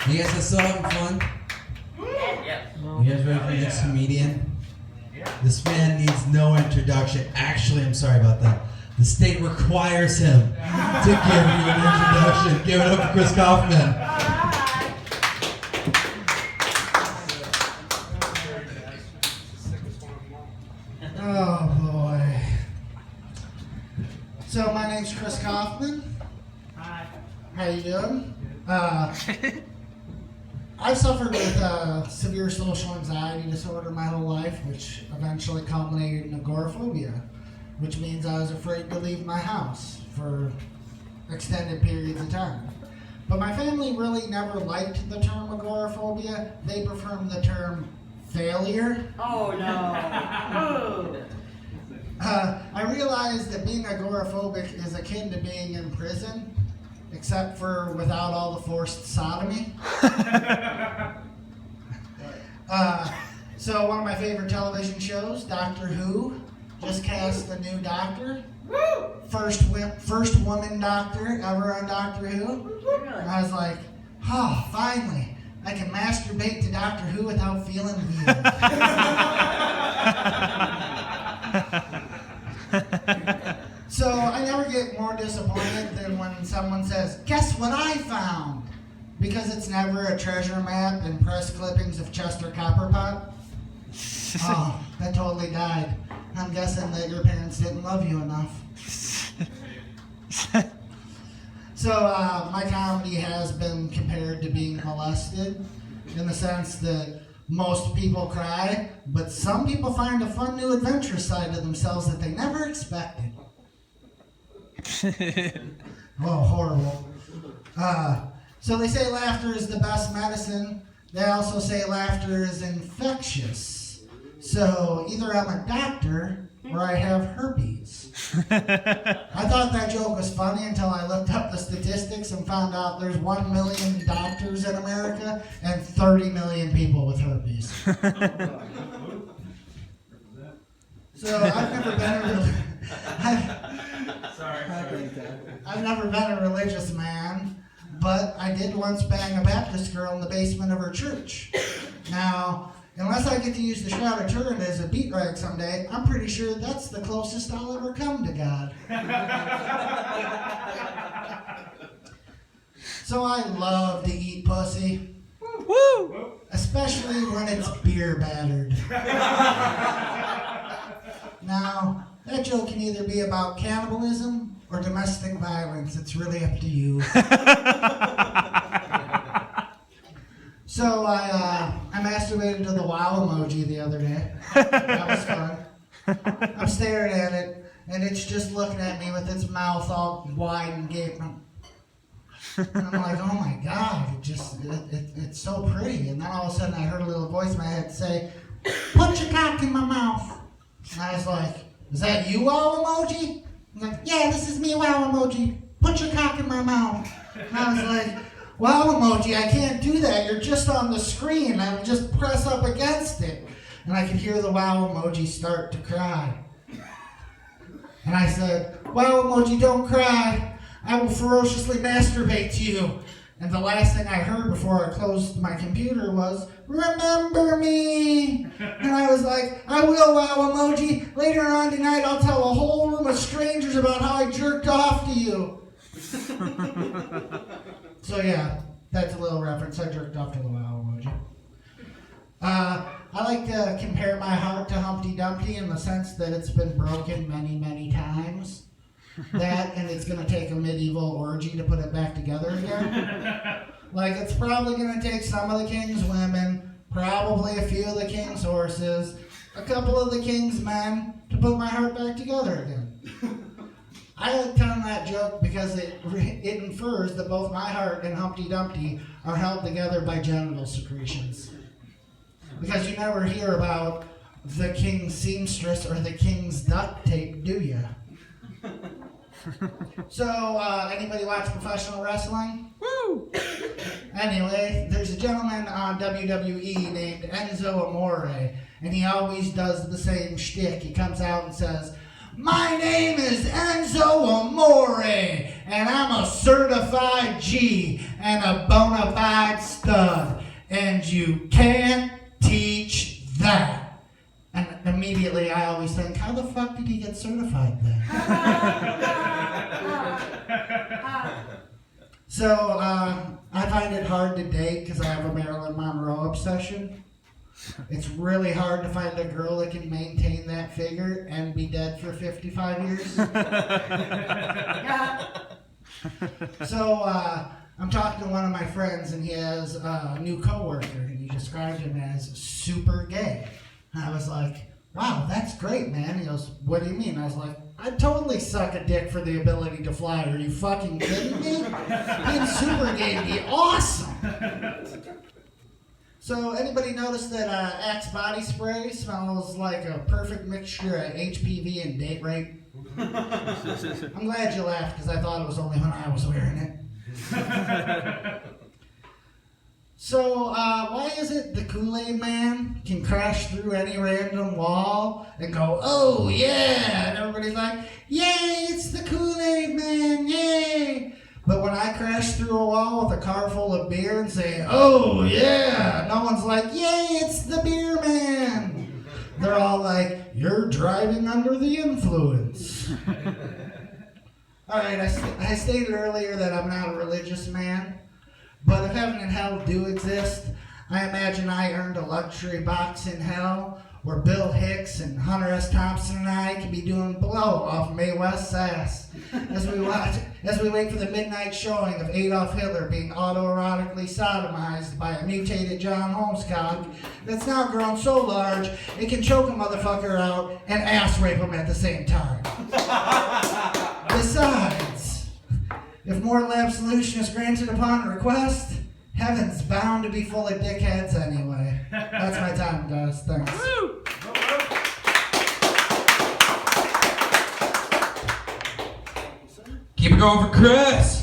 You guys still having fun? Yeah. You guys ready for the next comedian? This man needs no introduction. Actually, I'm sorry about that. The state requires him to give you an introduction. Give it up for Chris Coffman. Oh boy. So my name's Chris Coffman. Hi. How you doing? I suffered with severe social anxiety disorder my whole life, which eventually culminated in agoraphobia, which means I was afraid to leave my house for extended periods of time. But my family really never liked the term agoraphobia. They preferred the term failure. Oh no. I realized that being agoraphobic is akin to being in prison, except for without all the forced sodomy. So one of my favorite television shows, Doctor Who, just cast a new doctor. First woman doctor ever on Doctor Who. And I was like, oh, finally, I can masturbate to Doctor Who without feeling weird. So I never get more disappointed than when someone says, guess what I found? Because it's never a treasure map and press clippings of Chester Copperpot. Oh, that totally died. I'm guessing that your parents didn't love you enough. So my comedy has been compared to being molested in the sense that most people cry, but some people find a fun new adventure side to themselves that they never expected. Oh, horrible. So they say laughter is the best medicine. They also say laughter is infectious. So either I'm a doctor or I have herpes. I thought that joke was funny until I looked up the statistics and found out there's 1 million doctors in America and 30 million people with herpes. So I've never been a religious man, but I did once bang a Baptist girl in the basement of her church. Now, unless I get to use the Shroud of Turin as a beat rag someday, I'm pretty sure that's the closest I'll ever come to God. So I love to eat pussy. Woo! Especially when it's beer battered. Now, that joke can either be about cannibalism or domestic violence. It's really up to you. So I masturbated to the wow emoji the other day. That was fun. I'm staring at it, and it's just looking at me with its mouth all wide and gaping. And I'm like, oh my God, it's so pretty. And then all of a sudden I heard a little voice in my head say, put your cock in my mouth. And I was like, is that you, wow emoji? I'm like, yeah, this is me, wow emoji. Put your cock in my mouth. And I was like, wow emoji, I can't do that. You're just on the screen. I would just press up against it. And I could hear the wow emoji start to cry. And I said, wow emoji, don't cry. I will ferociously masturbate to you. And the last thing I heard before I closed my computer was, remember me. And I was like, I will, wow emoji. Later on tonight, I'll tell a whole room of strangers about how I jerked off to you. So yeah, that's a little reference. I jerked off to the wow emoji. I like to compare my heart to Humpty Dumpty in the sense that it's been broken many, many times. That, and it's going to take a medieval orgy to put it back together again. Like, it's probably going to take some of the king's women, probably a few of the king's horses, a couple of the king's men to put my heart back together again. I like telling that joke because it infers that both my heart and Humpty Dumpty are held together by genital secretions. Because you never hear about the king's seamstress or the king's duct tape, do you? So, anybody watch professional wrestling? Woo! Anyway, there's a gentleman on WWE named Enzo Amore, and he always does the same shtick. He comes out and says, My name is Enzo Amore, and I'm a certified G and a bona fide stud, and you can't teach that. And immediately I always think, how the fuck did he get certified then? So I find it hard to date because I have a Marilyn Monroe obsession. It's really hard to find a girl that can maintain that figure and be dead for 55 years. So I'm talking to one of my friends, and he has a new coworker, and he described him as super gay. And I was like, wow, that's great, man. He goes, what do you mean? I was like, I'd totally suck a dick for the ability to fly. Are you fucking kidding me? Being super gay would be awesome. So anybody notice that Axe body spray smells like a perfect mixture of HPV and date rape? I'm glad you laughed because I thought it was only when I was wearing it. So why is it the Kool-Aid Man can crash through any random wall and go, oh yeah, and everybody's like, yay, it's the Kool-Aid Man, yay. But when I crash through a wall with a car full of beer and say, oh yeah, no one's like, yay, it's the Beer Man. They're all like, you're driving under the influence. All right, I stated earlier that I'm not a religious man, but if heaven and hell do exist, I imagine I earned a luxury box in hell where Bill Hicks and Hunter S. Thompson and I can be doing blow off Mae West's ass as we wait for the midnight showing of Adolf Hitler being autoerotically sodomized by a mutated John Holmes cock that's now grown so large it can choke a motherfucker out and ass rape him at the same time. Besides, if more lab solution is granted upon request, heaven's bound to be full of dickheads anyway. That's my time, guys. Thanks. Keep it going for Chris.